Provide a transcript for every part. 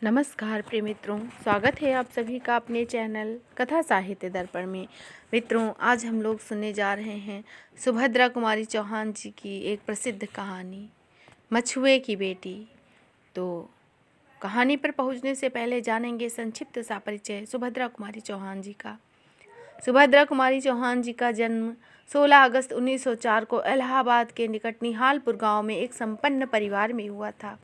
नमस्कार प्रिय मित्रों, स्वागत है आप सभी का अपने चैनल कथा साहित्य दर्पण में। मित्रों, आज हम लोग सुनने जा रहे हैं सुभद्रा कुमारी चौहान जी की एक प्रसिद्ध कहानी मछुए की बेटी। तो कहानी पर पहुंचने से पहले जानेंगे संक्षिप्त सा परिचय सुभद्रा कुमारी चौहान जी का। सुभद्रा कुमारी चौहान जी का जन्म 16 अगस्त 1904 को इलाहाबाद के निकट निहालपुर गांव में एक संपन्न परिवार में हुआ था।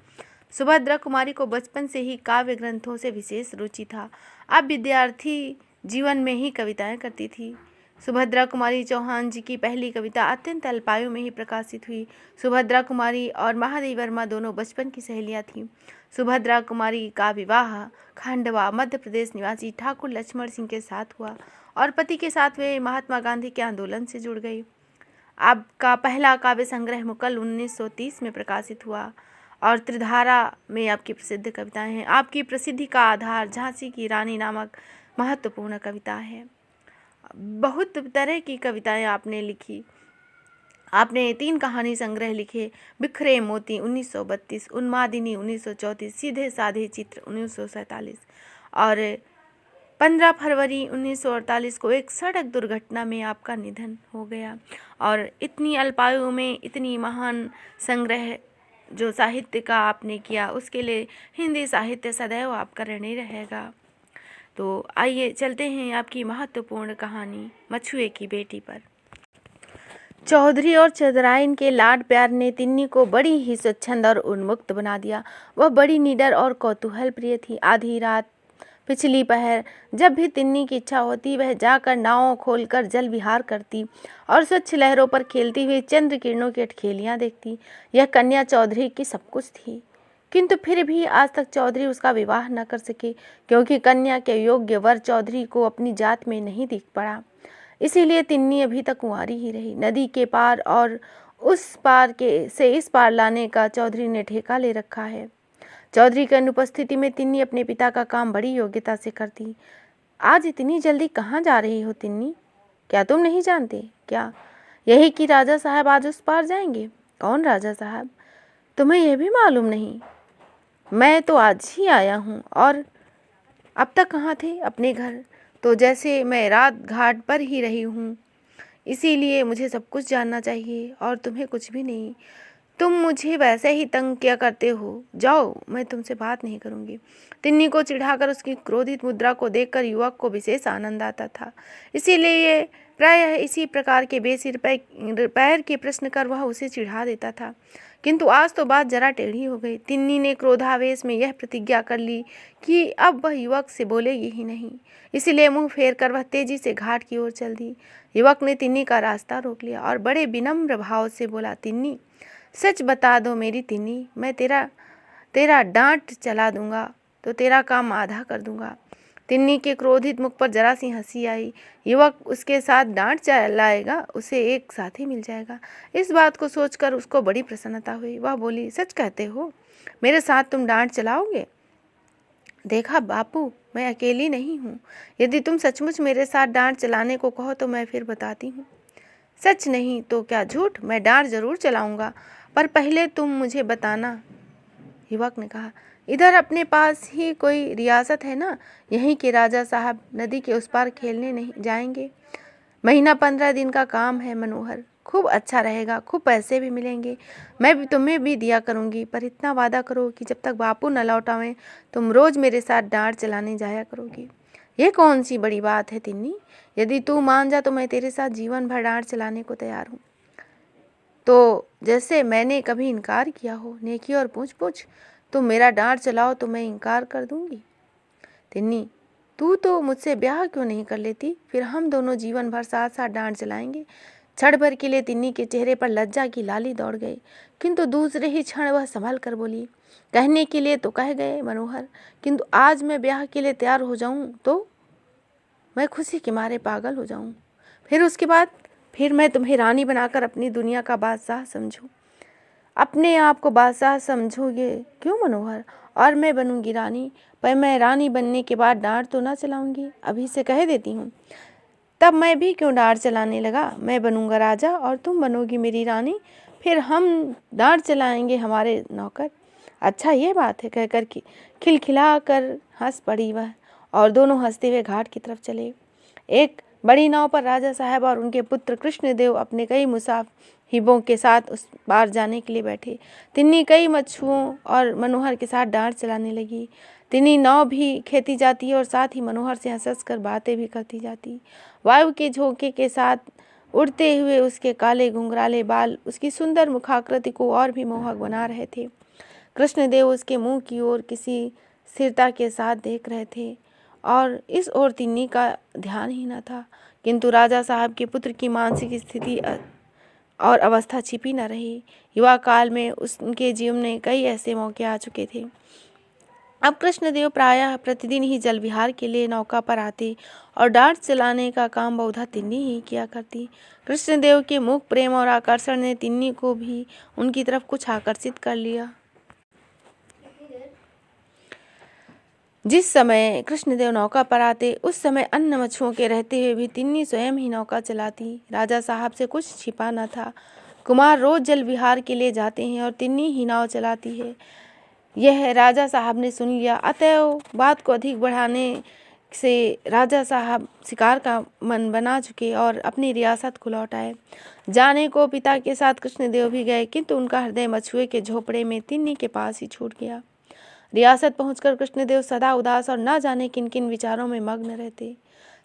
सुभद्रा कुमारी को बचपन से ही काव्य ग्रंथों से विशेष रुचि था। अब विद्यार्थी जीवन में ही कविताएं करती थी। सुभद्रा कुमारी चौहान जी की पहली कविता अत्यंत अल्पायु में ही प्रकाशित हुई। सुभद्रा कुमारी और महादेवी वर्मा दोनों बचपन की सहेलियां थीं। सुभद्रा कुमारी का विवाह खंडवा मध्य प्रदेश निवासी ठाकुर लक्ष्मण सिंह के साथ हुआ और पति के साथ वे महात्मा गांधी के आंदोलन से जुड़ गई। आपका पहला काव्य संग्रह मुकल 1930 में प्रकाशित हुआ और त्रिधारा में आपकी प्रसिद्ध कविताएं हैं। आपकी प्रसिद्धि का आधार झांसी की रानी नामक महत्वपूर्ण कविता है। बहुत तरह की कविताएं आपने लिखी। आपने 3 कहानी संग्रह लिखे, बिखरे मोती 1932, उन्मादिनी 1934, सीधे साधे चित्र 1947 और 15 फरवरी 1948 को एक सड़क दुर्घटना में आपका निधन हो गया। और इतनी अल्पायु में इतनी महान संग्रह जो साहित्य का आपने किया, उसके लिए हिंदी साहित्य सदैव आपका ऋणी रहेगा। तो आइए चलते हैं आपकी महत्वपूर्ण कहानी मछुए की बेटी पर। चौधरी और चंद्रायन के लाड प्यार ने तिन्नी को बड़ी ही स्वच्छंद और उन्मुक्त बना दिया। वह बड़ी निडर और कौतूहल प्रिय थी। आधी रात, पिछली पहर, जब भी तिन्नी की इच्छा होती वह जाकर नाव खोलकर जल विहार करती और स्वच्छ लहरों पर खेलती हुई चंद्र किरणों की अटखेलियां देखती। यह कन्या चौधरी की सब कुछ थी, किंतु फिर भी आज तक चौधरी उसका विवाह न कर सके, क्योंकि कन्या के योग्य वर चौधरी को अपनी जात में नहीं दिख पड़ा। इसीलिए तिन्नी अभी तक कुंवारी ही रही। नदी के पार और उस पार के से इस पार लाने का चौधरी ने ठेका ले रखा है। चौधरी की अनुपस्थिति में तिन्नी अपने पिता का काम बड़ी योग्यता से करती। आज इतनी जल्दी कहाँ जा रही हो तिन्नी? क्या तुम नहीं जानते क्या यही कि राजा साहब आज उस पार जाएंगे? कौन राजा साहब? तुम्हें यह भी मालूम नहीं? मैं तो आज ही आया हूँ। और अब तक कहाँ थे? अपने घर। तो जैसे मैं रात घाट पर ही रही हूँ, इसीलिए मुझे सब कुछ जानना चाहिए और तुम्हें कुछ भी नहीं। तुम मुझे वैसे ही तंग किया करते हो। जाओ, मैं तुमसे बात नहीं करूंगी। तिन्नी को चिढ़ाकर उसकी क्रोधित मुद्रा को देखकर युवक को विशेष आनंद आता था। इसीलिए प्रायः इसी प्रकार के बेसिर पैर के प्रश्न कर वह उसे चिढ़ा देता था। किंतु आज तो बात जरा टेढ़ी हो गई। तिन्नी ने क्रोधावेश में यह प्रतिज्ञा कर ली कि अब वह युवक से बोलेगी ही नहीं। इसीलिए मुंह फेर कर वह तेजी से घाट की ओर चल दी। युवक ने तिन्नी का रास्ता रोक लिया और बड़े विनम्र भाव से बोला, तिन्नी, सच बता दो मेरी तिन्नी, मैं तेरा डांट चला दूंगा तो तेरा काम आधा कर दूंगा। तिन्नी के क्रोधित मुख पर जरा सी हंसी आई। युवक उसके साथ डांट चलाएगा, उसे एक साथी मिल जाएगा। इस बात को सोचकर उसको बड़ी प्रसन्नता हुई। वह बोली, सच कहते हो? मेरे साथ तुम डांट चलाओगे? देखा बापू, मैं अकेली नहीं हूँ। यदि तुम सचमुच मेरे साथ डांट चलाने को कहो तो मैं फिर बताती हूँ। सच नहीं तो क्या झूठ? मैं डांट जरूर चलाऊंगा, पर पहले तुम मुझे बताना। युवक ने कहा, इधर अपने पास ही कोई रियासत है ना, यहीं के राजा साहब नदी के उस पार खेलने नहीं जाएंगे। महीना 15 दिन का काम है मनोहर, खूब अच्छा रहेगा, खूब पैसे भी मिलेंगे। मैं भी तुम्हें भी दिया करूँगी, पर इतना वादा करो कि जब तक बापू न लौट आवें तुम रोज मेरे साथ डांट चलाने जाया करोगी। यह कौन सी बड़ी बात है तिन्नी? यदि तू मान जा तो मैं तेरे साथ जीवन भर डांट चलाने को तैयार हूँ। तो जैसे मैंने कभी इनकार किया हो, नेकी और पूछ पूछ, तुम मेरा डांट चलाओ तो मैं इनकार कर दूंगी। तिन्नी, तू तो मुझसे ब्याह क्यों नहीं कर लेती? फिर हम दोनों जीवन भर साथ साथ डांट चलाएंगे। क्षण भर के लिए तिन्नी के चेहरे पर लज्जा की लाली दौड़ गई, किंतु दूसरे ही क्षण वह संभल कर बोली, कहने के लिए तो कह गए मनोहर, किंतु आज मैं ब्याह के लिए तैयार हो जाऊं तो मैं खुशी के मारे पागल हो जाऊं। फिर उसके बाद फिर मैं तुम्हें रानी बनाकर अपनी दुनिया का बादशाह समझूं। अपने आप को बादशाह समझोगे क्यों मनोहर? और मैं बनूंगी रानी, पर मैं रानी बनने के बाद डांट तो ना चलाऊंगी, अभी से कह देती हूँ। तब मैं भी क्यों डांट चलाने लगा? मैं बनूंगा राजा और तुम बनोगी मेरी रानी, फिर हम डांट चलाएंगे हमारे नौकर। अच्छा ये बात है, कहकर खिलखिला कर हंस पड़ी वह, और दोनों हंसते हुए घाट की तरफ चले। एक बड़ी नाव पर राजा साहब और उनके पुत्र कृष्णदेव अपने कई मुसाफिरों के साथ उस पार जाने के लिए बैठे। तिन्नी कई मच्छुओं और मनोहर के साथ डांट चलाने लगी। तिन्नी नाव भी खेती जाती और साथ ही मनोहर से हंस कर बातें भी करती जाती। वायु के झोंके के साथ उड़ते हुए उसके काले घुंघराले बाल उसकी सुंदर मुखाकृति को और भी मोहक बना रहे थे। कृष्णदेव उसके मुंह की ओर किसी स्थिरता के साथ देख रहे थे और इस ओर तिन्नी का ध्यान ही न था, किंतु राजा साहब के पुत्र की मानसिक स्थिति और अवस्था छिपी न रही। युवा काल में उनके जीवन में कई ऐसे मौके आ चुके थे। अब कृष्णदेव प्रायः प्रतिदिन ही जल विहार के लिए नौका पर आते और डांट चलाने का काम बहुधा तिन्नी ही किया करती। कृष्णदेव के मुख प्रेम और आकर्षण ने तिन्नी को भी उनकी तरफ कुछ आकर्षित कर लिया। जिस समय कृष्णदेव नौका पर आते उस समय अन्य मच्छुओं के रहते हुए भी तिन्नी स्वयं ही नौका चलाती। राजा साहब से कुछ छिपा न था। कुमार रोज जल विहार के लिए जाते हैं और तिन्नी ही नाव चलाती है, यह राजा साहब ने सुन लिया। अतएव बात को अधिक बढ़ाने से राजा साहब शिकार का मन बना चुके और अपनी रियासत को लौट आए। जाने को पिता के साथ कृष्णदेव भी गए, किंतु उनका हृदय मछुए के झोपड़े में तिन्नी के पास ही छूट गया। रियासत पहुंचकर कृष्णदेव सदा उदास और न जाने किन किन विचारों में मग्न रहते।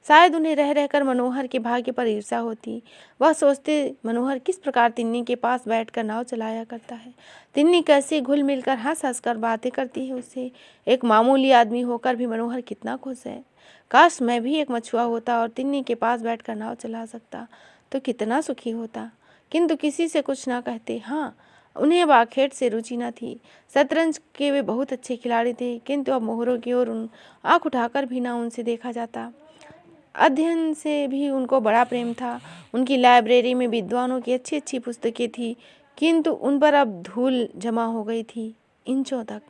शायद उन्हें रह रहकर मनोहर के भाग्य पर ईर्ष्या होती। वह सोचते मनोहर किस प्रकार तिन्नी के पास बैठकर नाव चलाया करता है। तिन्नी कैसे घुल मिलकर हंस हंस कर बातें करती है उससे। एक मामूली आदमी होकर भी मनोहर कितना खुश है। काश मैं भी एक मछुआ होता और तिन्नी के पास बैठकर नाव चला सकता तो कितना सुखी होता। किंतु किसी से कुछ ना कहते। हाँ, उन्हें बाखेट से रुचि न थी। शतरंज के वे बहुत अच्छे खिलाड़ी थे, किंतु अब मोहरों की ओर आंख उठाकर भी ना उनसे देखा जाता। अध्ययन से भी उनको बड़ा प्रेम था। उनकी लाइब्रेरी में विद्वानों की अच्छी अच्छी पुस्तकें थी, किंतु उन पर अब धूल जमा हो गई थी इंचों तक।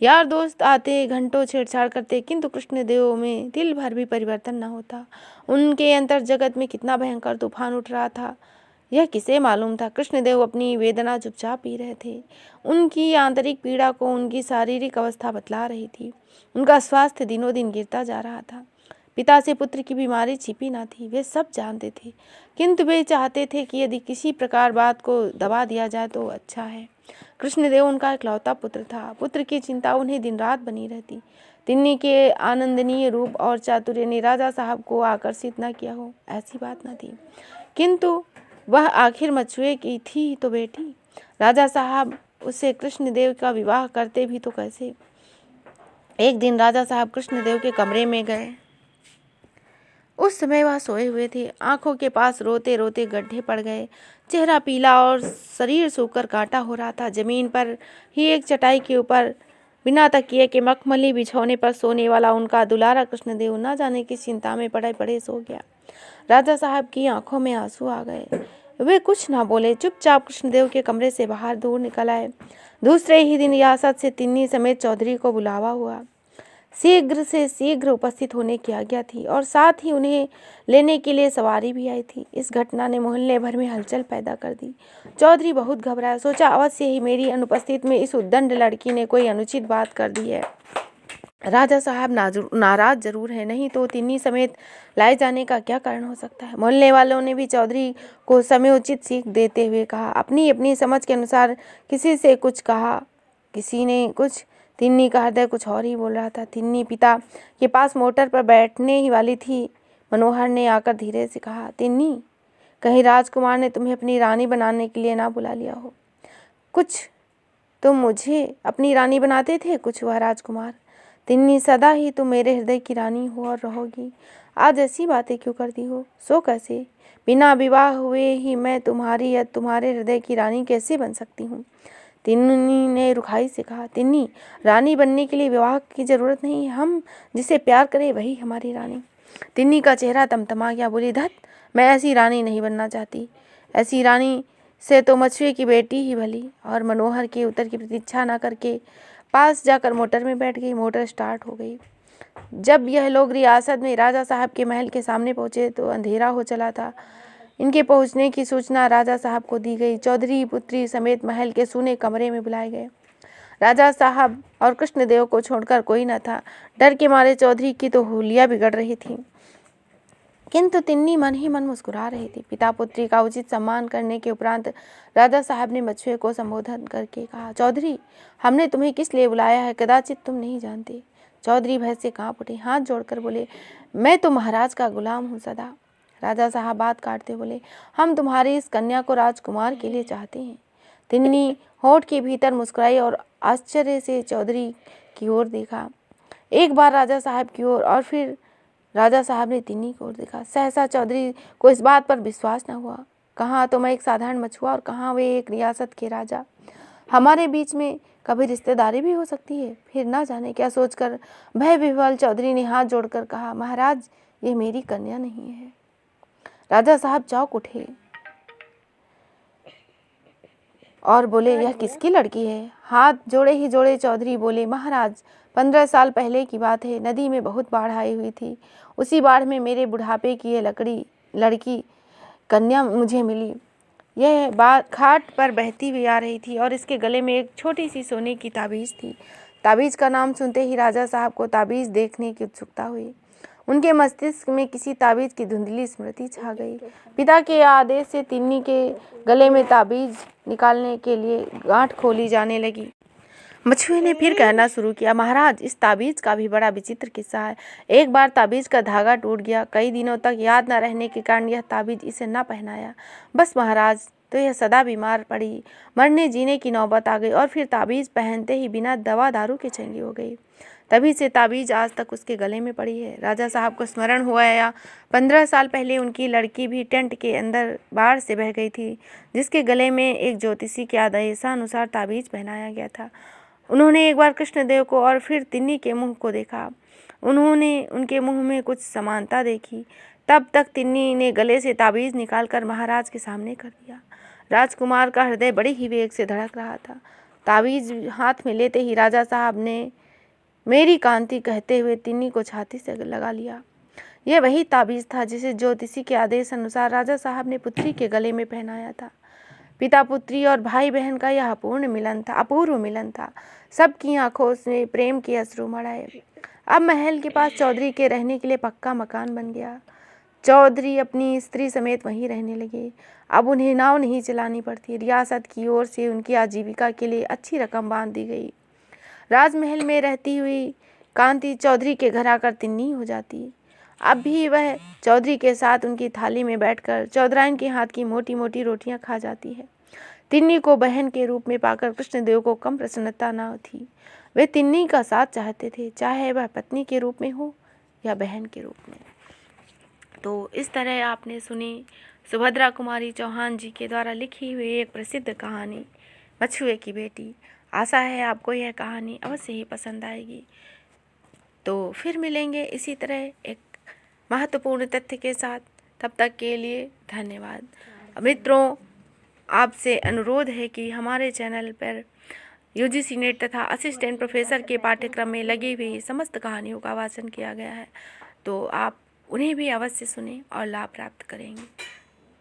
यार दोस्त आते घंटों छेड़छाड़ करते, किंतु कृष्णदेव में दिल भर भी परिवर्तन न होता। उनके अंतर जगत में कितना भयंकर तूफान उठ रहा था यह किसे मालूम था। कृष्णदेव अपनी वेदना चुपचाप पी रहे थे। उनकी आंतरिक पीड़ा को उनकी शारीरिक अवस्था बतला रही थी। उनका स्वास्थ्य दिनों दिन गिरता जा रहा था। पिता से पुत्र की बीमारी छिपी ना थी, वे सब जानते थे, किंतु वे चाहते थे कि यदि किसी प्रकार बात को दबा दिया जाए तो अच्छा है। कृष्णदेव उनका इकलौता पुत्र था। पुत्र की चिंता उन्हें दिन रात बनी रहती। तिन्नी के आनंदनीय रूप और चातुर्य ने राजा साहब को आकर्षित न किया हो, ऐसी बात न थी, किंतु वह आखिर मछुए की थी तो बेटी। राजा साहब उससे कृष्णदेव का विवाह करते भी तो कैसे। एक दिन राजा साहब कृष्णदेव के कमरे में गए। उस समय वह सोए हुए थे। आंखों के पास रोते रोते गड्ढे पड़ गए। चेहरा पीला और शरीर सूखकर कांटा हो रहा था। जमीन पर ही एक चटाई के ऊपर बिना तकिए के मखमली बिछौने पर सोने वाला उनका दुलारा कृष्णदेव न जाने किस चिंता में पड़े पड़े सो गया। राजा साहब की आंखों में आंसू आ गए। वे कुछ ना बोले, चुपचाप कृष्णदेव के कमरे से बाहर दूर निकल आए। दूसरे ही दिन रियासत से तिन्नी समेत चौधरी को बुलावा हुआ। शीघ्र से शीघ्र उपस्थित होने की आज्ञा थी और साथ ही उन्हें लेने के लिए सवारी भी आई थी। इस घटना ने मोहल्ले भर में हलचल पैदा कर दी। चौधरी बहुत घबराया। सोचा अवश्य ही मेरी अनुपस्थित में इस उद्दंड लड़की ने कोई अनुचित बात कर दी है। राजा साहब नाराज जरूर है, नहीं तो तिन्नी समेत लाए जाने का क्या कारण हो सकता है। मोहल्ले वालों ने भी चौधरी को समयोचित सीख देते हुए कहा। अपनी अपनी समझ के अनुसार किसी से कुछ कहा, किसी ने कुछ। तिन्नी का हृदय कुछ और ही बोल रहा था। तिन्नी पिता के पास मोटर पर बैठने ही वाली थी। मनोहर ने आकर धीरे से कहा, तिन्नी, कहीं राजकुमार ने तुम्हें अपनी रानी बनाने के लिए ना बुला लिया हो। कुछ तुम मुझे अपनी रानी बनाते थे, कुछ वह राजकुमार। तिन्नी, सदा ही तुम मेरे हृदय की रानी हो और रहोगी। आज ऐसी बातें क्यों करती हो? सो कैसे? बिना विवाह हुए ही मैं तुम्हारी या तुम्हारे हृदय की रानी कैसे बन सकती हूँ? तिन्नी ने रुखाई से कहा। तिन्नी, रानी बनने के लिए विवाह की जरूरत नहीं। हम जिसे प्यार करें वही हमारी रानी। तिन्नी का चेहरा तमतमा गया। बोली, धत, मैं ऐसी रानी नहीं बनना चाहती। ऐसी रानी से तो मछुए की बेटी ही भली। और मनोहर के उत्तर की प्रतीक्षा न करके पास जाकर मोटर में बैठ गई। मोटर स्टार्ट हो गई। जब यह लोग रियासत में राजा साहब के महल के सामने पहुंचे तो अंधेरा हो चला था। इनके पहुंचने की सूचना राजा साहब को दी गई। चौधरी पुत्री समेत महल के सूने कमरे में बुलाए गए। राजा साहब और कृष्णदेव को छोड़कर कोई न था। डर के मारे चौधरी की तो हुलिया बिगड़ रही थी, किंतु तिन्नी मन ही मन मुस्कुरा रही थी। पिता पुत्री का उचित सम्मान करने के उपरांत राजा साहब ने मछुए को संबोधन करके कहा, चौधरी, हमने तुम्हें किस लिए बुलाया है कदाचित तुम नहीं जानते। चौधरी भय से कांप उठे, हाथ जोड़कर बोले, मैं तो महाराज का गुलाम हूँ सदा। राजा साहब बात काटते बोले, हम तुम्हारी इस कन्या को राजकुमार के लिए चाहते हैं। तिन्नी होठ के भीतर मुस्कुराई और आश्चर्य से चौधरी की ओर देखा, एक बार राजा साहब की ओर और फिर राजा साहब ने तिन्नी की ओर देखा। सहसा चौधरी को इस बात पर विश्वास न हुआ। कहाँ तो मैं एक साधारण मछुआ और कहाँ वे एक रियासत के राजा। हमारे बीच में कभी रिश्तेदारी भी हो सकती है, फिर ना जाने क्या सोचकर भय विह्वल चौधरी ने हाथ जोड़कर कहा, महाराज, ये मेरी कन्या नहीं है। राजा साहब चौंक उठे और बोले, यह किसकी लड़की है? हाथ जोड़े ही जोड़े चौधरी बोले, महाराज, 15 साल पहले की बात है। नदी में बहुत बाढ़ आई हुई थी। उसी बाढ़ में मेरे बुढ़ापे की ये लड़की कन्या मुझे मिली। यह बात घाट पर बहती हुई आ रही थी और इसके गले में एक छोटी सी सोने की ताबीज़ थी। ताबीज़ का नाम सुनते ही राजा साहब को ताबीज़ देखने की उत्सुकता हुई। उनके मस्तिष्क में किसी ताबीज़ की धुंधली स्मृति छा गई। पिता के आदेश से तिन्नी के गले में ताबीज़ निकालने के लिए गांठ खोली जाने लगी। मछुए ने फिर कहना शुरू किया, महाराज, इस ताबीज़ का भी बड़ा विचित्र किस्सा है। एक बार ताबीज़ का धागा टूट गया। कई दिनों तक याद न रहने के कारण यह ताबीज़ इसे न पहनाया। बस महाराज, तो यह सदा बीमार पड़ी, मरने जीने की नौबत आ गई और फिर ताबीज़ पहनते ही बिना दवा दारू के चंगी हो गई। तभी से ताबीज़ आज तक उसके गले में पड़ी है। राजा साहब को स्मरण हुआ या 15 साल पहले उनकी लड़की भी टेंट के अंदर बाढ़ से बह गई थी, जिसके गले में एक ज्योतिषी के आदेशानुसार ताबीज़ पहनाया गया था। उन्होंने एक बार कृष्णदेव को और फिर तिन्नी के मुंह को देखा। उन्होंने उनके मुंह में कुछ समानता देखी। तब तक तिन्नी ने गले से ताबीज़ निकालकर महाराज के सामने कर दिया। राजकुमार का हृदय बड़े ही वेग से धड़क रहा था। ताबीज़ हाथ में लेते ही राजा साहब ने मेरी कांति कहते हुए तिन्नी को छाती से लगा लिया। यह वही ताबीज़ था जिसे ज्योतिषी के आदेश अनुसार राजा साहब ने पुत्री के गले में पहनाया था। पिता पुत्री और भाई बहन का यह अपूर्व मिलन था। सबकी आंखों से प्रेम के अश्रु मड़ आए। अब महल के पास चौधरी के रहने के लिए पक्का मकान बन गया। चौधरी अपनी स्त्री समेत वहीं रहने लगे। अब उन्हें नाव नहीं चलानी पड़ती। रियासत की ओर से उनकी आजीविका के लिए अच्छी रकम बांध दी गई। राजमहल में रहती हुई कांति चौधरी के घर आकर तिन्नी हो जाती। अब भी वह चौधरी के साथ उनकी थाली में बैठकर चौधराइन के हाथ की मोटी मोटी रोटियां खा जाती है। तिन्नी को बहन के रूप में पाकर कृष्णदेव को कम प्रसन्नता न थी। वे तिन्नी का साथ चाहते थे, चाहे वह पत्नी के रूप में हो या बहन के रूप में। तो इस तरह आपने सुनी सुभद्रा कुमारी चौहान जी के द्वारा लिखी हुई एक प्रसिद्ध कहानी मछुए की बेटी। आशा है आपको यह कहानी अवश्य ही पसंद आएगी। तो फिर मिलेंगे इसी तरह एक महत्वपूर्ण तथ्य के साथ। तब तक के लिए धन्यवाद। मित्रों, आपसे अनुरोध है कि हमारे चैनल पर यूजीसी नेट तथा असिस्टेंट प्रोफेसर के पाठ्यक्रम में लगी हुई समस्त कहानियों का वाचन किया गया है, तो आप उन्हें भी अवश्य सुनें और लाभ प्राप्त करेंगे।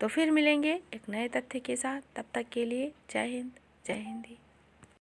तो फिर मिलेंगे एक नए तथ्य के साथ। तब तक के लिए जय हिंद, जय हिंदी।